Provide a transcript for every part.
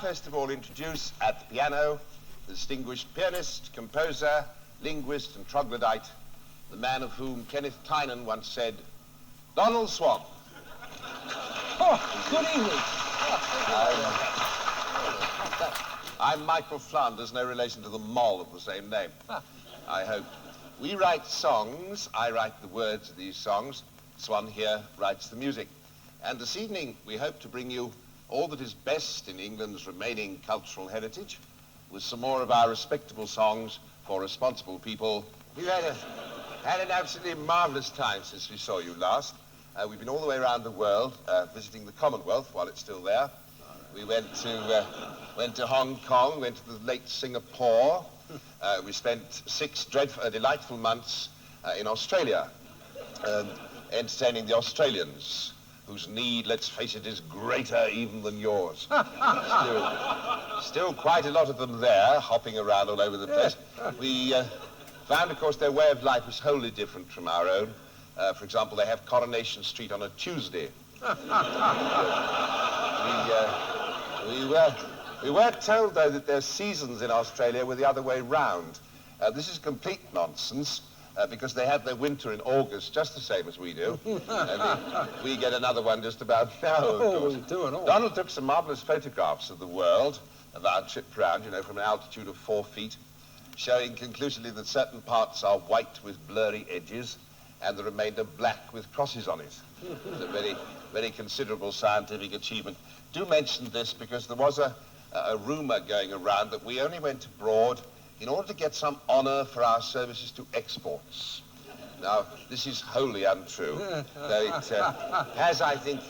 First of all, introduce at the piano the distinguished pianist, composer, linguist and troglodyte, the man of whom Kenneth Tynan once said, Donald Swann. Oh, good evening. I'm Michael Flanders, no relation to the Moll of the same name, I hope. We write songs. I write the words of these songs. Swann here writes the music. And this evening, we hope to bring you all that is best in England's remaining cultural heritage, with some more of our respectable songs for responsible people. We've had an absolutely marvellous time since we saw you last. We've been all the way around the world, visiting the Commonwealth while it's still there. We went to Hong Kong, went to the late Singapore. We spent 6 delightful months in Australia, entertaining the Australians, whose need, let's face it, is greater even than yours. Still quite a lot of them there, hopping around all over the place. We found, of course, their way of life was wholly different from our own. For example, they have Coronation Street on a Tuesday. We were told, though, that their seasons in Australia were the other way round. This is complete nonsense. Because they have their winter in August, just the same as we do. We get another one just about now, of course. We do it all. Donald took some marvellous photographs of the world, of our trip round, you know, from an altitude of 4 feet, showing conclusively that certain parts are white with blurry edges and the remainder black with crosses on it. It's a very, very considerable scientific achievement. Do mention this because there was a rumour going around that we only went abroad in order to get some honour for our services to exports. Now, this is wholly untrue. Though it has, I think,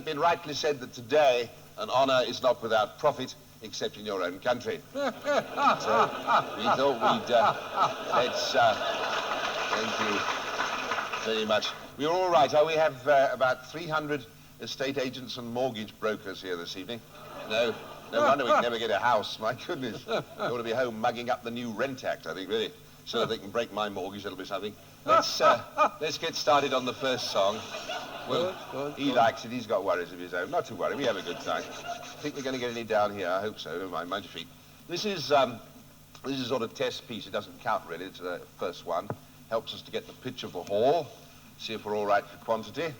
been rightly said that today an honour is not without profit, except in your own country. So we thought we'd thank you very much. We're all right. We have about 300 estate agents and mortgage brokers here this evening. No wonder we can never get a house, my goodness. They ought to be home mugging up the new Rent Act, I think, really. So if they can break my mortgage, that'll be something. Let's get started on the first song. Well, he likes it, he's got worries of his own. Not to worry, we have a good time. Think we're going to get any down here? I hope so. Mind your feet. This is sort of test piece. It doesn't count, really. It's the first one. Helps us to get the pitch of the hall, see if we're all right for quantity.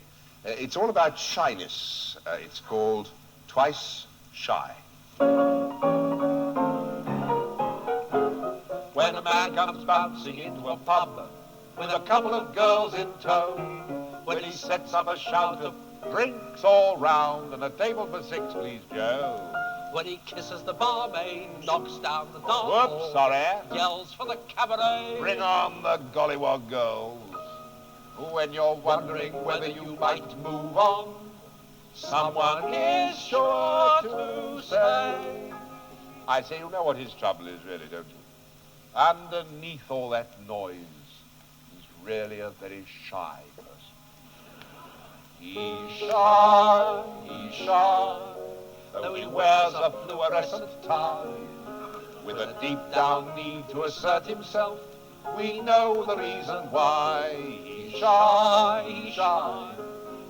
It's all about shyness. It's called Twice Shy. When a man comes bouncing into a pub with a couple of girls in tow, when he sets up a shout of drinks all round and a table for 6, please, Joe. When he kisses the barmaid, knocks down the door. Whoops, sorry. Yells for the cabaret. Bring on the gollywog girls. When you're wondering whether you might move on, someone is sure to say. I say, you know what his trouble is, really, don't you? Underneath all that noise, he's really a very shy person. He's shy, though he wears a fluorescent tie. With a deep down need to assert himself, we know the reason why. He's shy,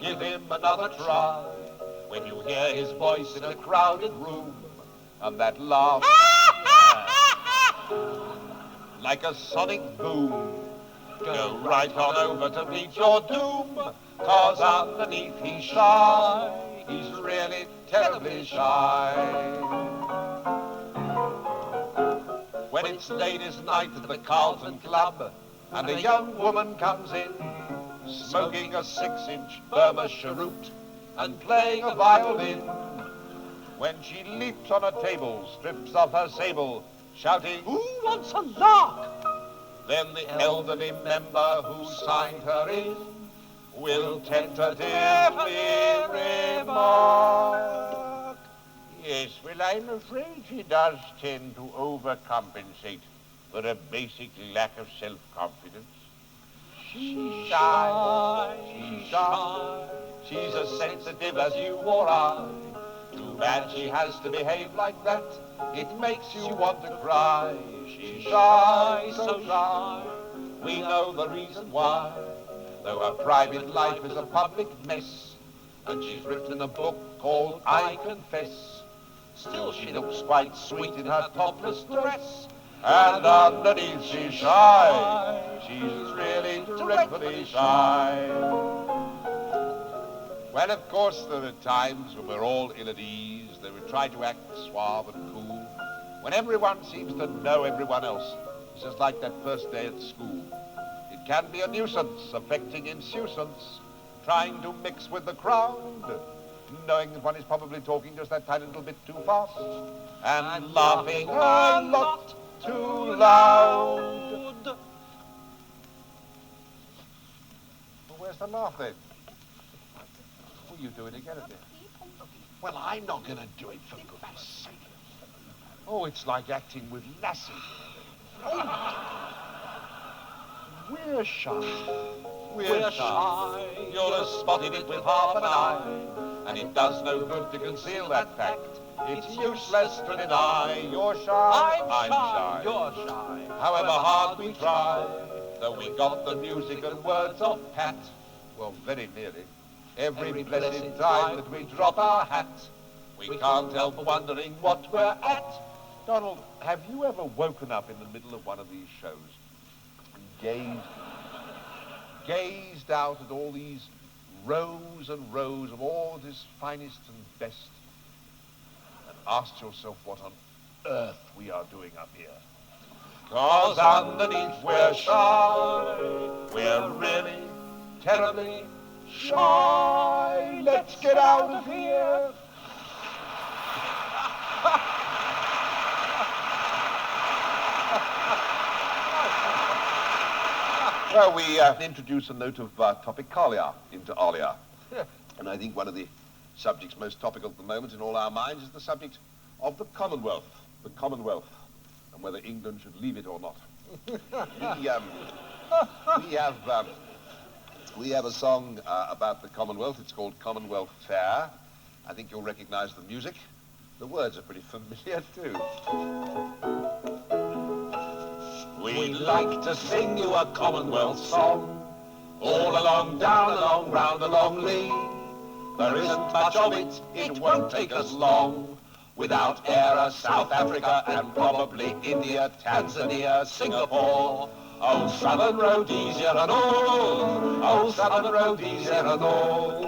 give him another try. When you hear his voice in a crowded room, and that laugh like a sonic boom, go right on over to meet your doom, 'cause underneath he's shy, he's really terribly shy. When it's ladies' night at the Carlton Club, and a young woman comes in, smoking a 6-inch Burma cheroot and playing a violin. When she leaps on a table, strips off her sable, shouting, "Who wants a lark?" Then the elderly member who signed her in will tentatively remark, "Yes, well, I'm afraid she does tend to overcompensate for a basic lack of self-confidence. She's shy. She's as sensitive as you or I. Too bad she has to behave like that. It makes you want to cry. She's shy, so shy. We know the reason why. Though her private life is a public mess, and she's written a book called I Confess, Still she looks quite sweet in her topless dress. And underneath she's shy. She's really dreadfully shy. Well, of course, there are times when we're all ill at ease, that we try to act suave and cool, when everyone seems to know everyone else. It's just like that first day at school. It can be a nuisance, affecting insouciance, trying to mix with the crowd, knowing that one is probably talking just that tiny little bit too fast, and laughing a lot too loud. Well, where's the laugh then? What are you doing again at it? Well, I'm not going to do it, for goodness sake. Oh, it's like acting with Lassie. Oh. We're shy. We're shy. You'll have spotted it with half an eye. And it does no good to conceal that fact. It's useless to deny. You're shy. I'm shy. You're shy. However hard we try, though we got the music and words of Pat. Well, very nearly. Every blessed time that we drop our hat, we can't help wondering what we're at. Donald, have you ever woken up in the middle of one of these shows and gazed out at all these rows and rows of all that is finest and best, and asked yourself what on earth we are doing up here? 'Cause underneath we're shy. We're really terribly shy. Let's get out of here. Well, we introduce a note of topicalia into alia. And I think one of the subjects most topical at the moment in all our minds is the subject of the Commonwealth. The Commonwealth, and whether England should leave it or not. We have a song about the Commonwealth. It's called Commonwealth Fair. I think you'll recognize the music. The words are pretty familiar, too. We'd like to sing you a Commonwealth song, all along, down along, round along Lee. There isn't much of it, it won't take us long, without Era, South Africa, and probably India, Tanzania, Singapore. Oh, Southern Rhodesia and all, oh, Southern Rhodesia and all.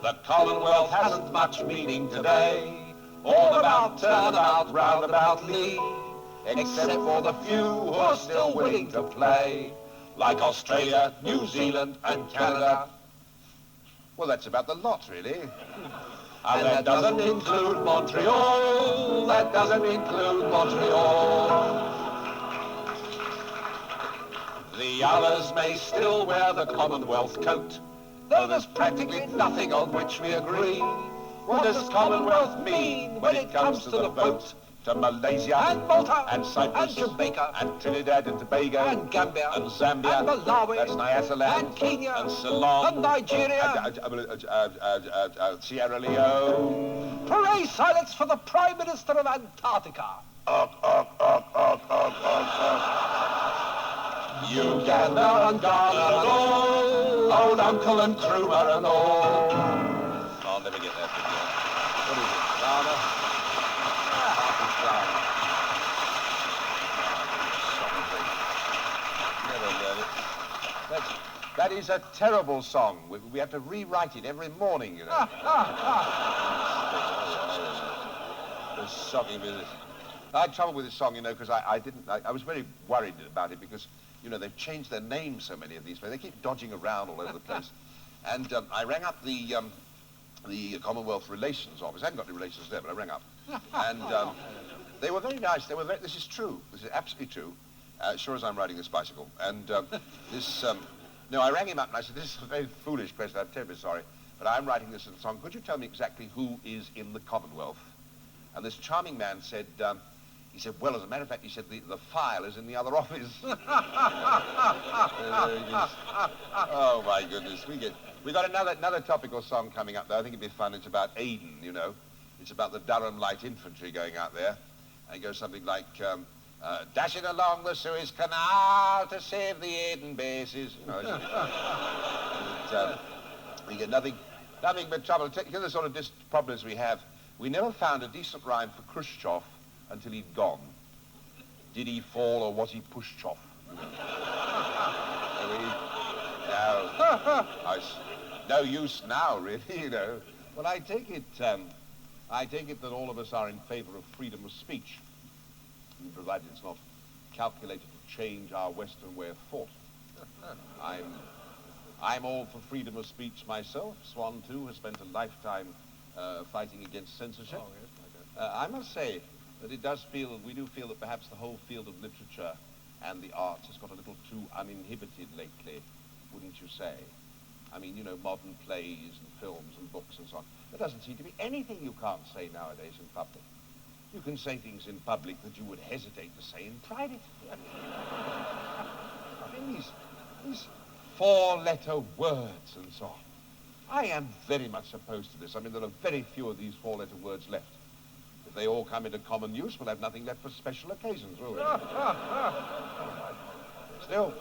The Commonwealth hasn't much meaning today, all about turnabout, roundabout Lee, except for the few who are still willing to play, like Australia, New Zealand, and Canada. Well, that's about the lot, really. And that doesn't include Montreal, that doesn't include Montreal. The others may still wear the Commonwealth coat, though there's practically nothing on which we agree. What does Commonwealth mean when it comes to the vote? To Malaysia, And Malta, and Cyprus, and Jamaica, and Trinidad and Tobago, and Gambia, and Zambia, and Malawi, that's Nyasaland, and Kenya, and Ceylon, and Nigeria. Sierra Leone. Hooray, silence for the Prime Minister of Antarctica. Uganda and Ghana and all, old Uncle and Kruger and all. I'll never get that video. What is it? Ghana? That is a terrible song. We have to rewrite it every morning, you know. It's shocking business. I had trouble with this song, you know, because I was very worried about it because, you know, they've changed their names, so many of these places. They keep dodging around all over the place. And I rang up the Commonwealth Relations Office. I haven't got any relations there, but I rang up. And they were very nice. This is true. This is absolutely true. Sure as I'm riding this bicycle. And no, I rang him up and I said, this is a very foolish question. I'm terribly sorry. But I'm writing this in a song. Could you tell me exactly who is in the Commonwealth? And this charming man said, he said, well, as a matter of fact, he said, the file is in the other office. Oh, my goodness. We got another topical song coming up, though. I think it'd be fun. It's about Aden, you know. It's about the Durham Light Infantry going out there. And it goes something like, dashing along the Suez Canal to save the Aden bases. You know, we get nothing but trouble. Here's the sort of problems we have. We never found a decent rhyme for Khrushchev until he'd gone. Did he fall or was he Pushchov? No use now, really, you know. Well, I take it that all of us are in favor of freedom of speech, provided it's not calculated to change our Western way of thought. I'm all for freedom of speech myself. Swann, too, has spent a lifetime fighting against censorship. Oh, yes, I must say that we do feel that perhaps the whole field of literature and the arts has got a little too uninhibited lately, wouldn't you say? I mean, you know, modern plays and films and books and so on. There doesn't seem to be anything you can't say nowadays in public. You can say things in public that you would hesitate to say in private. I mean, these four-letter words and so on. I am very much opposed to this. I mean, there are very few of these four-letter words left. If they all come into common use, we'll have nothing left for special occasions, will we? Still,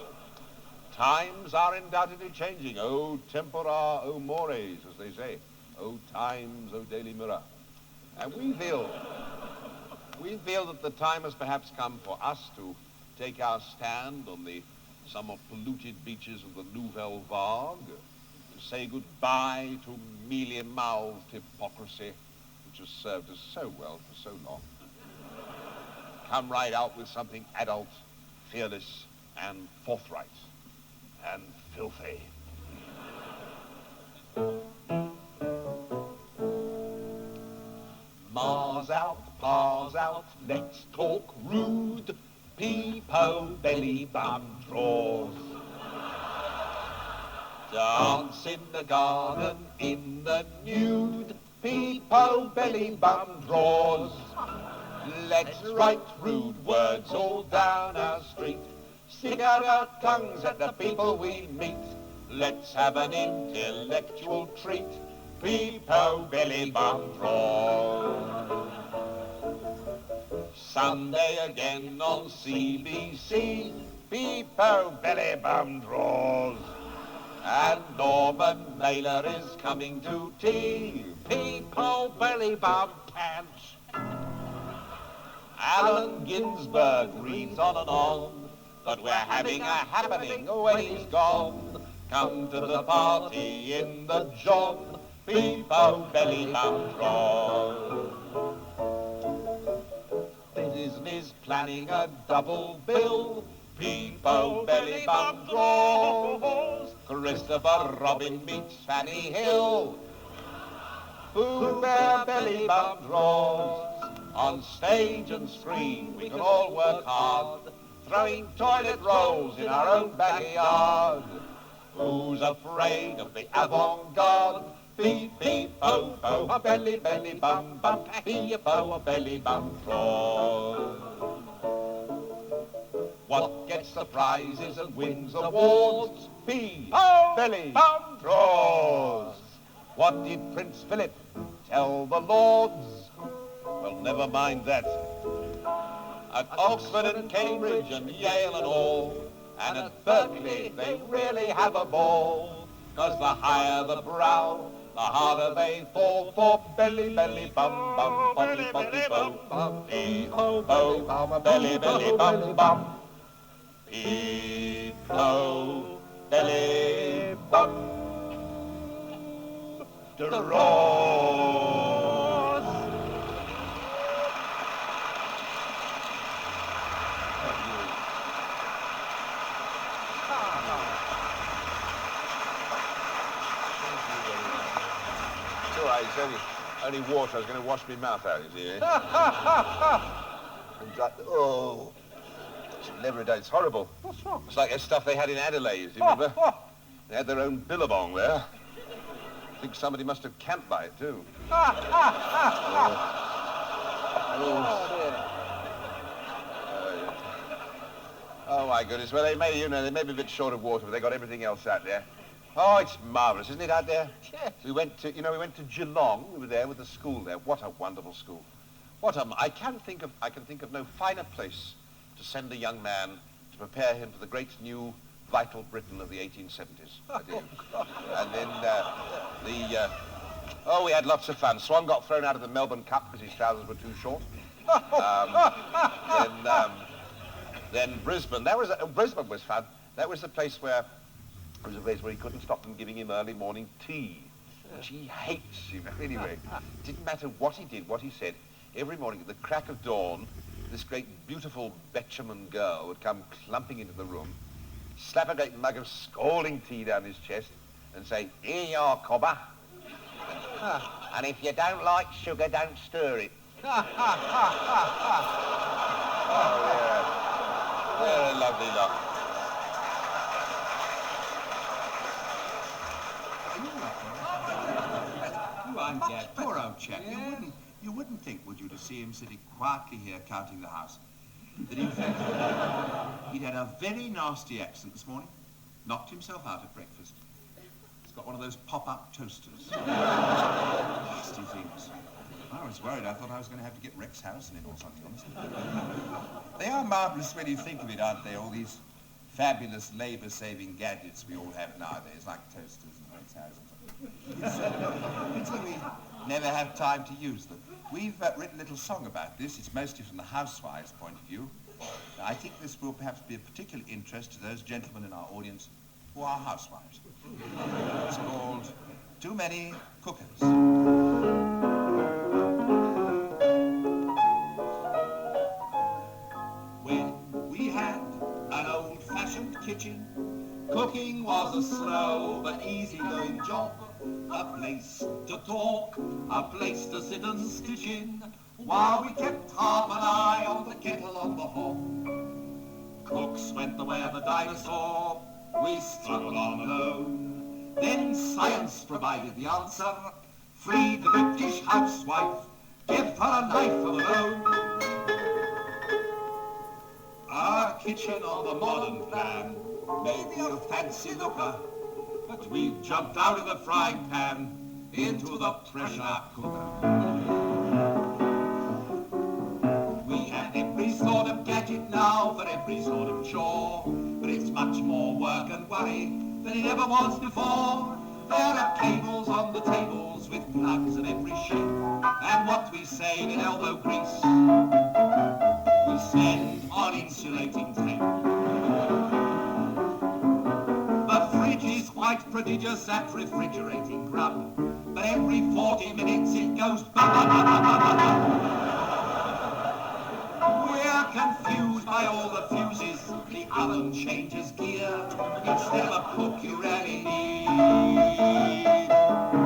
times are undoubtedly changing. O tempora, o mores, as they say. O times, o daily mirror. And we feel that the time has perhaps come for us to take our stand on the somewhat polluted beaches of the Nouvelle Vague, to say goodbye to mealy-mouthed hypocrisy, which has served us so well for so long. Come right out with something adult, fearless, and forthright, and filthy. Mars out, paws out, let's talk rude. Peep-o, belly bum draws. Dance in the garden, in the nude. Peep-o, belly bum draws. Let's write rude words all down our street. Stick out our tongues at the people we meet. Let's have an intellectual treat. Peep-o, belly bum draws. Sunday again on CBC. Peep-o, belly bum draws. And Norman Mailer is coming to tea. Peep-o, belly bum pants. Allen Ginsberg reads on and on, but we're having a happening when he's gone. Come to the party in the John. Peep-o, belly bum draws. Disney's planning a double bill. Peep-o, belly bum draws. Christopher Robin meets Fanny Hill. Pooh Bear, belly bum draws. On stage and screen we can all work hard, throwing toilet rolls in our own backyard. Who's afraid of the avant-garde? Beep, beep, po, po, a belly, belly, bum, bum, beep-o, a belly, bum, draws. What gets the prizes and wins awards? Beep-o, belly, bum, draws. What did Prince Philip tell the lords? Well, never mind that. At Oxford and Cambridge and Yale and all, and at Berkeley they really have a ball. 'Cause the higher the brow, the harder they fall for belly, belly, bum, bum, botty, botty, bum, bum, beep-o, bo, belly, belly, bum, bum. Beep-o, belly, bum, draws. It's only water. I was going to wash my mouth out, you see. Oh, it's never a day. It's horrible. What's wrong? It's like that stuff they had in Adelaide, do you remember? They had their own billabong there. I think somebody must have camped by it, too. Oh, dear. Oh, my goodness. Well, they may be a bit short of water, but they got everything else out there. Oh, it's marvelous, isn't it, out there? Yes. We went to Geelong. We were there with the school there. What a wonderful school. I can think of no finer place to send a young man to prepare him for the great new vital Britain of the 1870s. I do. And then Oh, we had lots of fun. Swann got thrown out of the Melbourne Cup because his trousers were too short. Then Brisbane. Brisbane was fun. That was the place where he couldn't stop them giving him early morning tea. She hates him. Anyway, didn't matter what he did, what he said. Every morning at the crack of dawn, this great beautiful Betchaman girl would come clumping into the room, slap a great mug of scalding tea down his chest, and say, "Here you are, cobber. And if you don't like sugar, don't stir it." Oh, yeah. They're a lovely lot. You aren't dead. Poor old chap. You wouldn't think, would you, to see him sitting quietly here counting the house, that in fact he'd had a very nasty accident this morning. Knocked himself out at breakfast. He's got one of those pop-up toasters. Nasty things. I was worried. I thought I was going to have to get Rex Harrison in or something, honestly. They are marvellous when you think of it, aren't they? All these fabulous labour-saving gadgets we all have nowadays, like toasters and Rex Harrison. It's we never have time to use them. We've written a little song about this. It's mostly from the housewife's point of view. I think this will perhaps be of particular interest to those gentlemen in our audience who are housewives. It's called Too Many Cookers. When we had an old-fashioned kitchen, cooking was a slow but easy-going job. A place to talk, a place to sit and stitch in, while we kept half an eye on the kettle on the hob. Cooks went the way of the dinosaur, we struggled on alone. Then science provided the answer, freed the British housewife, give her a life of her own. Our kitchen on the modern plan may be a fancy looker, but we've jumped out of the frying pan into the pressure cooker. We have every sort of gadget now for every sort of chore, but it's much more work and worry than it ever was before. There are cables on the tables with plugs of every shape, and what we save in elbow grease, we spend on insulating tape. Is quite prodigious at refrigerating grub, but every 40 minutes it goes We're confused by all the fuses, the oven changes gear, instead of a cook you really need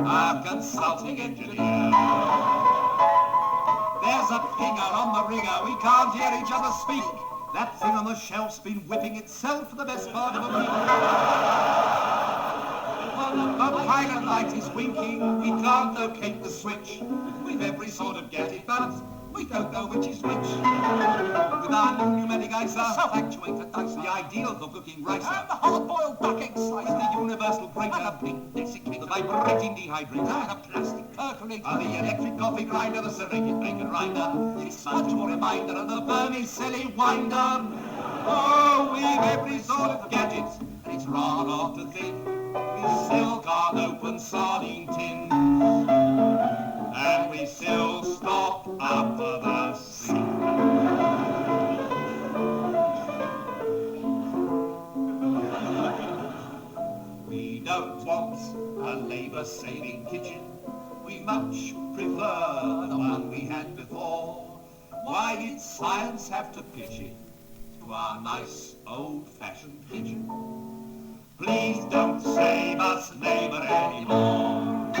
a consulting engineer. There's a pinger on the ringer, we can't hear each other speak. That thing on the shelf's been whipping itself for the best part of a week. The pilot light is winking, we can't locate the switch. We've every sort of gadget, but we don't know which is which. With our new pneumatic icer, self-actuated dicer, the ideal for cooking rice, and the hard-boiled duck egg slicer, with the universal grater, and a pink desiccator, the vibrating dehydrator, and a plastic percolator, and the electric coffee grinder, the serrated bacon grinder. It's much more a reminder of the vermicelli winder. Oh, we've every sort of gadget, and it's rather odd to think we still can't open sardine tins, and we still stop after the sink. We don't want a labour-saving kitchen, we much prefer the one we had before. Why did science have to pitch it to our nice old-fashioned kitchen? Please don't save us labour anymore.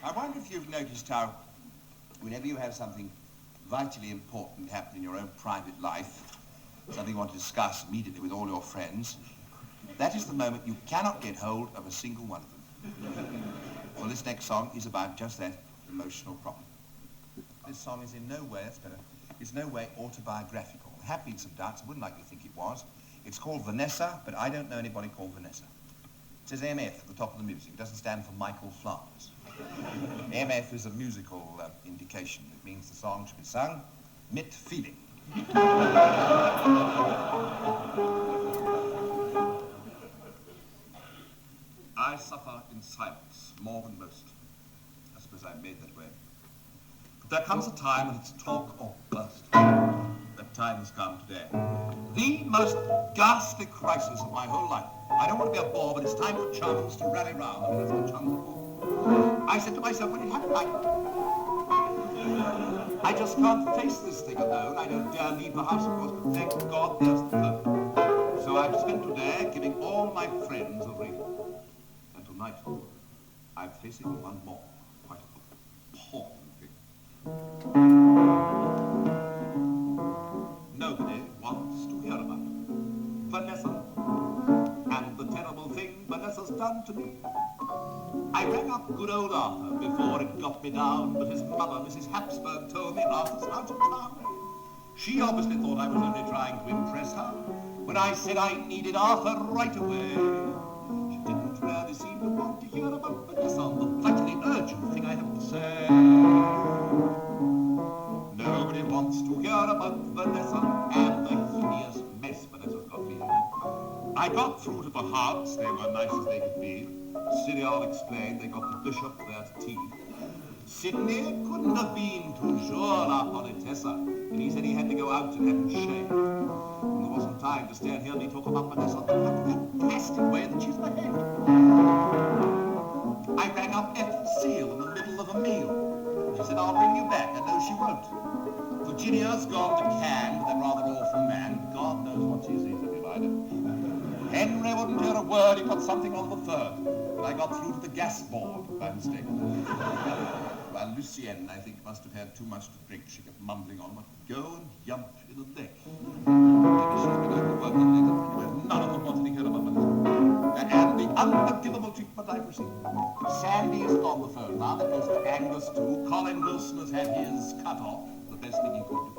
I wonder if you've noticed how whenever you have something vitally important happen in your own private life, something you want to discuss immediately with all your friends, that is the moment you cannot get hold of a single one of them. Well, this next song is about just that emotional problem. This song is in no way, that's better, it's no way autobiographical. There have been some doubts, I wouldn't like to think it was. It's called Vanessa, but I don't know anybody called Vanessa. It says MF at the top of the music. It doesn't stand for Michael Flanders. MF is a musical indication. It means the song should be sung mit feeling. I suffer in silence more than most. I suppose I'm made that way. But there comes a time when it's talk or burst. That time has come today. The most ghastly crisis of my whole life. I don't want to be a bore, but it's time for chums to rally round. I mean, that's what chums are for. I said to myself, when it happened, I just can't face this thing alone. I don't dare leave the house, of course, but thank God there's the phone. So I've spent today giving all my friends a ring. And tonight, I'm facing one more, quite appalling thing. Nobody wants to hear about Vanessa and the terrible thing Vanessa's done to me. I rang up good old Arthur before it got me down, but his mother, Mrs. Habsburg, told me Arthur's out of town. She obviously thought I was only trying to impress her when I said I needed Arthur right away. She didn't really seem to want to hear about Vanessa, the vitally urgent thing I have to say. Nobody wants to hear about Vanessa and the hideous mess Vanessa's got me in. I got through to the Harts. They were nice as they could be. Cyril explained they got the bishop there to tea. Sydney couldn't have been too sure la politessa, and he said he had to go out and have him shaved. And there wasn't time to stand here and he talk about Vanessa the fantastic way that she's behaved. I rang up Ethel Seal in the middle of a meal. She said, I'll ring you back. I know she won't. Virginia's gone to Cannes with that rather awful man. God knows what she sees of him, I don't. Henry wouldn't hear a word. He got something on the third. But I got through to the gas board by mistake. Well, Lucienne, I think, must have had too much to drink. She kept mumbling on, go and jump in the deck. Maybe she's been overworked on it. Anyway, none of them wanted to hear about it. And the unforgivable treatment I've received. Sandy is on the phone now. That goes to Angus, too. Colin Wilson has had his cut off. The best thing he could do.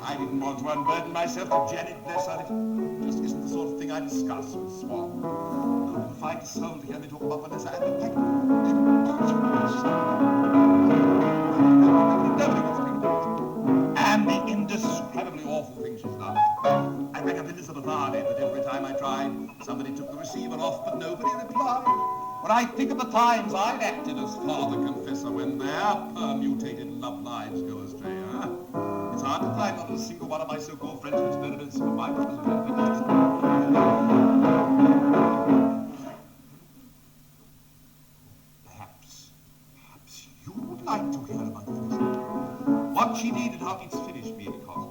I didn't want to unburden myself to Janet, bless her. It just isn't the sort of thing I discuss with Swann. Couldn't find a soul to hear me talk about Vanessa. And the indescribably awful thing she's done. I rang up Elizabeth Hardy, but every time I tried, somebody took the receiver off, but nobody replied. When I think of the times I've acted as father confessor when their permutated love lives go astray, it's hard to find not a single one of my so-called friends who's benefited from my proposition. Perhaps you would like to hear about this. What she did and how it's finished me, because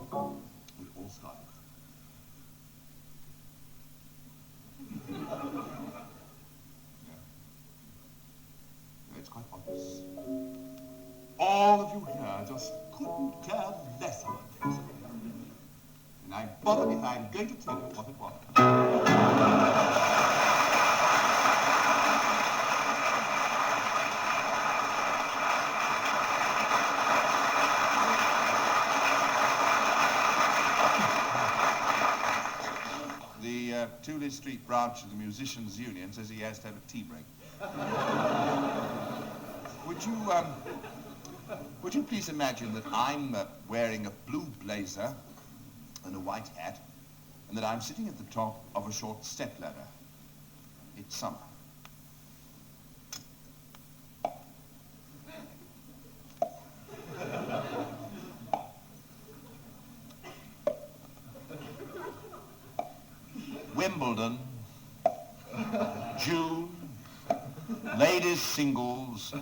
we all started. It's quite obvious. All of you here just couldn't care less about this. And I'm bothered if I'm going to tell you what it was. The Tooley Street branch of the Musicians' Union says he has to have a tea break. Would you please imagine that I'm wearing a blue blazer and a white hat, and that I'm sitting at the top of a short stepladder. It's summer. Wimbledon, June, ladies singles,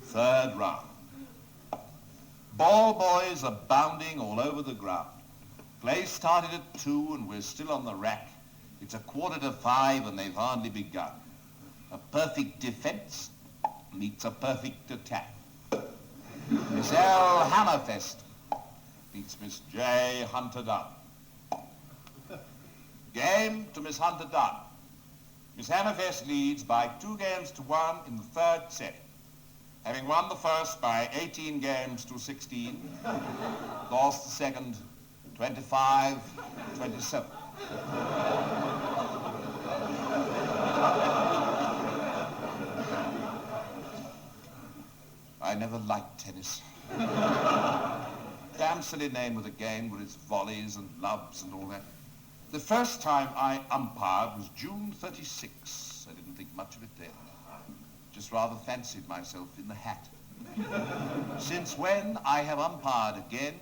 third round. Ball boys are bounding all over the ground. Play started at 2 and we're still on the rack. It's 4:45 and they've hardly begun. A perfect defense meets a perfect attack. Miss L. Hammerfest beats Miss J. Hunter Dunn. Game to Miss Hunter Dunn. Miss Hammerfest leads by 2-1 in the third set. Having won the first by 18 games to 16, lost the second 25-27. I never liked tennis. Damn silly name of the game with its volleys and loves and all that. The first time I umpired was June 36. I didn't think much of it then. Just rather fancied myself in the hat. Since when I have umpired again,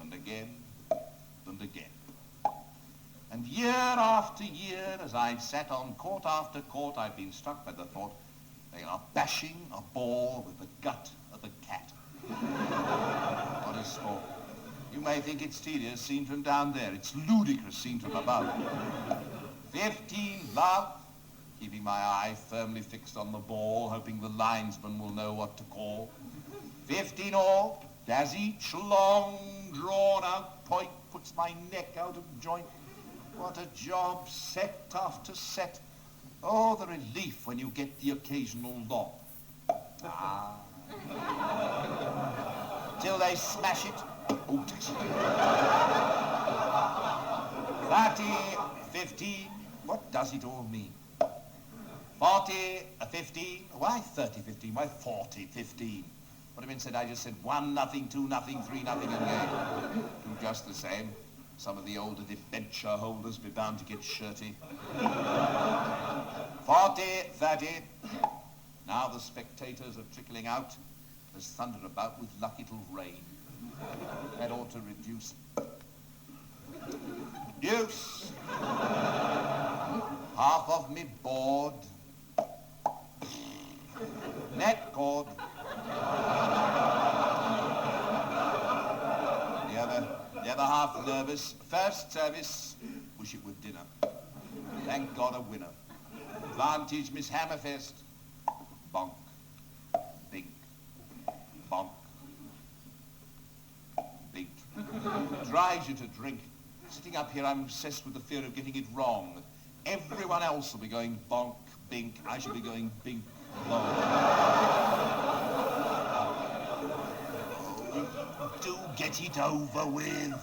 and again, and again. And year after year, as I've sat on court after court, I've been struck by the thought they are bashing a ball with the gut of a cat. What a sport. You may think it's tedious seen from down there. It's ludicrous seen from above. 15 love, keeping my eye firmly fixed on the ball, hoping the linesman will know what to call. 15 all, as each long, drawn-out point puts my neck out of joint. What a job, set after set. Oh, the relief when you get the occasional lob. Ah. Till they smash it. Oh, 30, 15, what does it all mean? 40, 15, why 30, 15, why 40, 15? What have been said? I just said 1-0, 2-0, 3-0 again. Do just the same. Some of the older debenture holders be bound to get shirty. 40, 30. Now the spectators are trickling out. There's thunder about with lucky little rain. That ought to reduce. Deuce. Half of me board. Net cord. The other half nervous. First service. Wish it were dinner. Thank God a winner. Advantage, Miss Hammerfest. Bonk. Bink. Bonk. Bink. Drives you to drink. Sitting up here, I'm obsessed with the fear of getting it wrong. Everyone else will be going bonk, bink. I shall be going bink, bonk. Oh, do get it over with.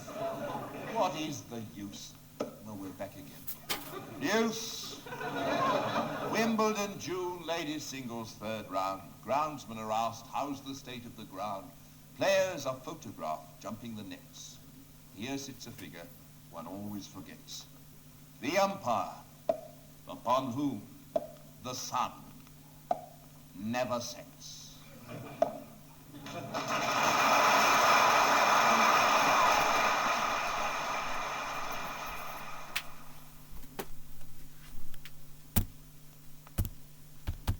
What is the use? Well, we're back again. Use. Wimbledon, June, ladies singles, third round. Groundsmen are asked, how's the state of the ground? Players are photographed, jumping the nets. Here sits a figure one always forgets. The umpire, upon whom the sun never sets.